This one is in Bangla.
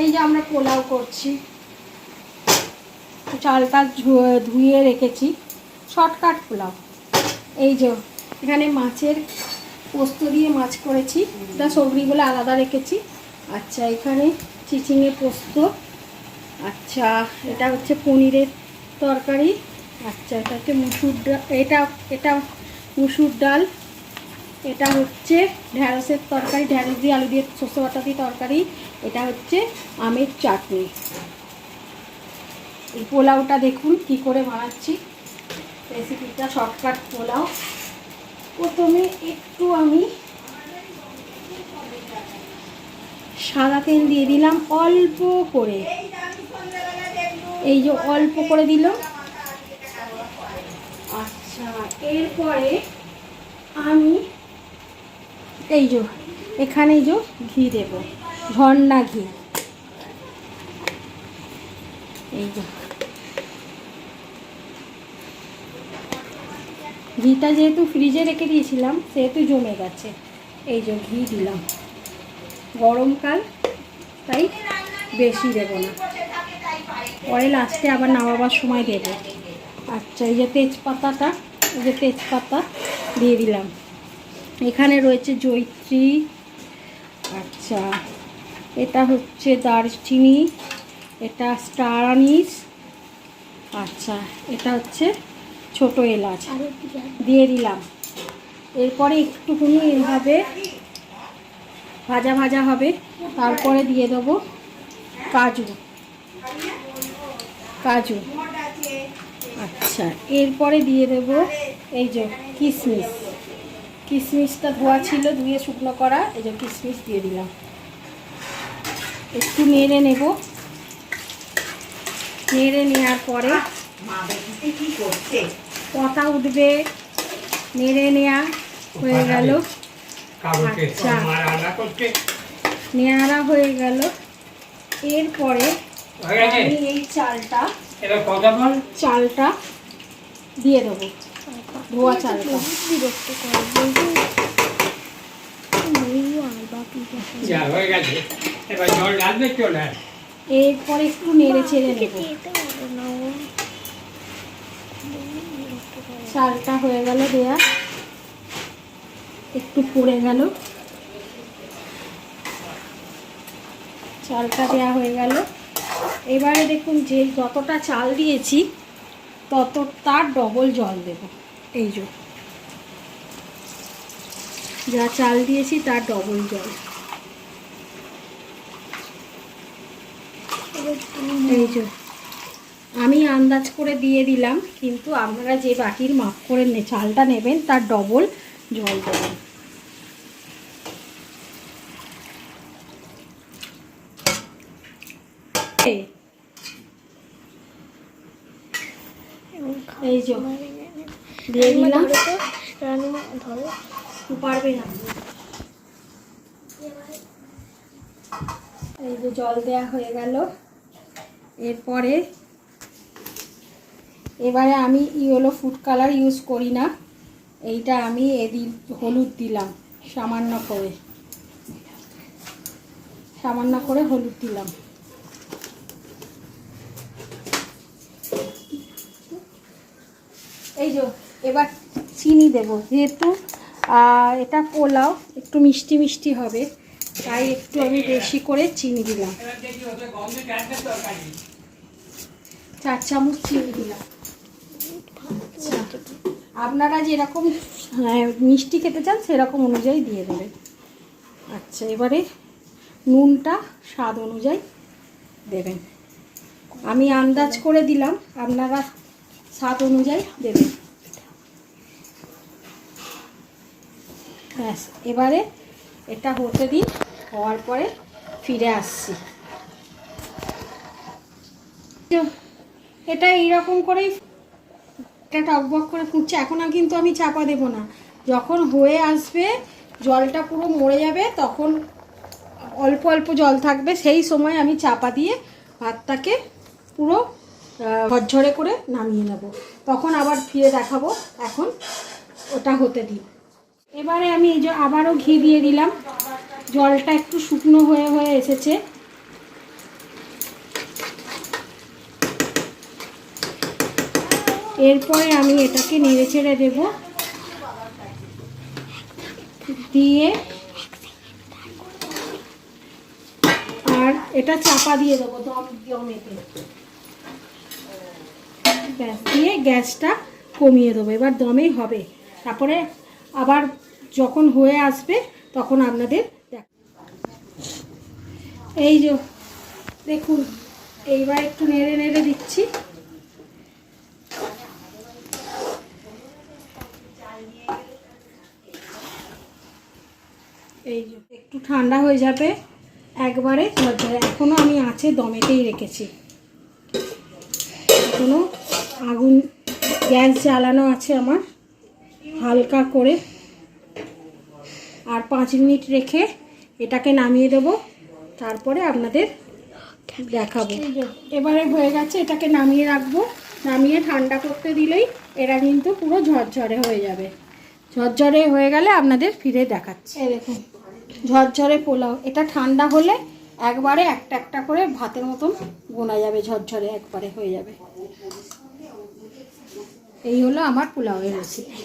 এই যে আমরা পোলাও করছি, চালটা ধুয়ে রেখেছি, শর্টকাট পোলাও। এই যে এখানে মাছের পোস্ত দিয়ে মাছ করেছি, তা সবজিগুলো আলাদা রেখেছি। আচ্ছা, এখানে চিচিঙে পোস্ত। আচ্ছা, এটা হচ্ছে পনিরের তরকারি। আচ্ছা, এটা হচ্ছে মুসুর ডাল, এটা মুসুর ডাল। এটা হচ্ছে ঢ্যাঁড়সের তরকারি, ঢ্যাঁড়স দিয়ে আলু দিয়ে সর্ষে বাটা দিয়ে তরকারি। এটা হচ্ছে আমের চাটনি। এই পোলাওটা দেখুন কি করে বানাচ্ছি, রেসিপিটা শর্টকাট পোলাও। প্রথমে একটু আমি সাদা তেল দিয়ে দিলাম অল্প করে, এই যে অল্প করে দিল। আচ্ছা, এরপরে আমি এই যে এখানে যে ঘি দেব, ঝর্ণা ঘি। এই যে ঘিটা যেহেতু ফ্রিজে রেখে দিয়েছিলাম সেহেতু জমে গেছে। এই যে ঘি দিলাম, গরমকাল তাই বেশি দেব না, পরে লাস্টে আবার নামাবার সময় দেব। আচ্ছা, এই যে তেজপাতাটা, এই যে তেজপাতা দিয়ে দিলাম। এখানে রয়েছে জয়িত্রী। আচ্ছা, এটা হচ্ছে দারচিনি, এটা স্টার আনিস। আচ্ছা, এটা হচ্ছে ছোট এলাচ দিয়ে দিলাম। এরপরে একটুখানি এভাবে ভাজা ভাজা হবে, তারপরে দিয়ে দেবো কাজু। আচ্ছা, এরপরে দিয়ে দেবো এই যে কিশমিশ। কিশমিশটা ধোয়া ছিল, ধুয়ে শুকনো করা। এই যে কিশমিশ দিয়ে দিলাম। একটু নেড়ে নেব, নেড়ে নেওয়ার পরে কথা উঠবে, নেড়ে নেওয়া হয়ে গেল। আচ্ছা, নেড়া হয়ে গেল। এরপরে আমি এই চালটা দিয়ে দেবো, ধোয়া চালটা। এরপরে একটু নেড়ে ছেড়ে নেব। চালটা হয়ে গেল দেয়া, একটু পড়ে গেল। চালটা দেওয়া হয়ে গেল। এবারে দেখুন যে যতটা চাল দিয়েছি তত তার ডবল জল দেব। এই যে যা চাল দিয়েছি তার ডবল জল। এই যে আমি আন্দাজ করে দিয়ে দিলাম, কিন্তু আপনারা যে বাটির মাপ করে চালটা নেবেন তার ডবল জল দেবেন। এই যে দিয়ে দিলাম, পারবে না। এই যে জল দেয়া হয়ে গেল। এবারে আমি ইয়েলো ফুড কালার ইউজ করি না, এইটা আমি হলুদ দিলাম সামান্য করে হলুদ দিলাম। এই যে এবার চিনি দেব, যেহেতু এটা পোলাও একটু মিষ্টি মিষ্টি হবে, তাই একটু আমি বেশি করে চিনি দিলাম। 4 চামচ চিনি দিলাম। আপনারা যেরকম মিষ্টি খেতে চান সেরকম অনুযায়ী দিয়ে দেবেন। আচ্ছা, এবারে নুনটা স্বাদ অনুযায়ী দেবেন। আমি আন্দাজ করে দিলাম, আপনারা স্বাদ অনুযায়ী দেবেন। ব্যাস, এবারে এটা হতে দিন, হওয়ার পরে ফিরে আসছি। এটা এইরকম করেই এটা টকবক করে ফুটছে। এখন আর কিন্তু আমি চাপা দেব না, যখন হয়ে আসবে জলটা পুরো মরে যাবে, তখন অল্প অল্প জল থাকবে, সেই সময় আমি চাপা দিয়ে ভাতটাকে পুরো ঝরঝরে করে নামিয়ে নেব। তখন আবার ফিরে দেখাবো। এখন ওটা হতে দিই। এবারে আমি এই যে আবারও ঘি দিয়ে দিলাম। জলটা একটু শুকনো হয়ে এসেছে। এরপরে আমি এটাকে নেড়ে চেড়ে দেবো, দিয়ে আর এটা চাপা দিয়ে দেবো দমেতে। ব্যাস, দিয়ে গ্যাসটা কমিয়ে দেবো। এবার দমেই হবে, তারপরে আবার যখন হয়ে আসবে তখন আপনাদের এই যে দেখুন, এইবার একটু নেড়ে নেড়ে দিচ্ছি। এই যে একটু ঠান্ডা হয়ে যাবে একবারে ঝরঝরে। এখনও আমি আঁচে দমেতেই রেখেছি, এখনও আগুন গ্যাস জ্বালানো আছে আমার হালকা করে। আর 5 মিনিট রেখে এটাকে নামিয়ে দেবো, তারপরে আপনাদের দেখাবো। এবারে হয়ে গেছে, এটাকে নামিয়ে রাখবো। নামিয়ে ঠান্ডা করতে দিলেই এরা কিন্তু পুরো ঝরঝরে হয়ে যাবে। ঝরঝরে হয়ে গেলে আপনাদের ফিরে দেখাচ্ছি। এই দেখুন ঝরঝরে পোলাও। এটা ঠান্ডা হলে একবারে একটা একটা করে ভাতের মতন গোনা যাবে, ঝরঝরে একবারে হয়ে যাবে। এই হলো আমার পোলাওয়ের রেসিপি।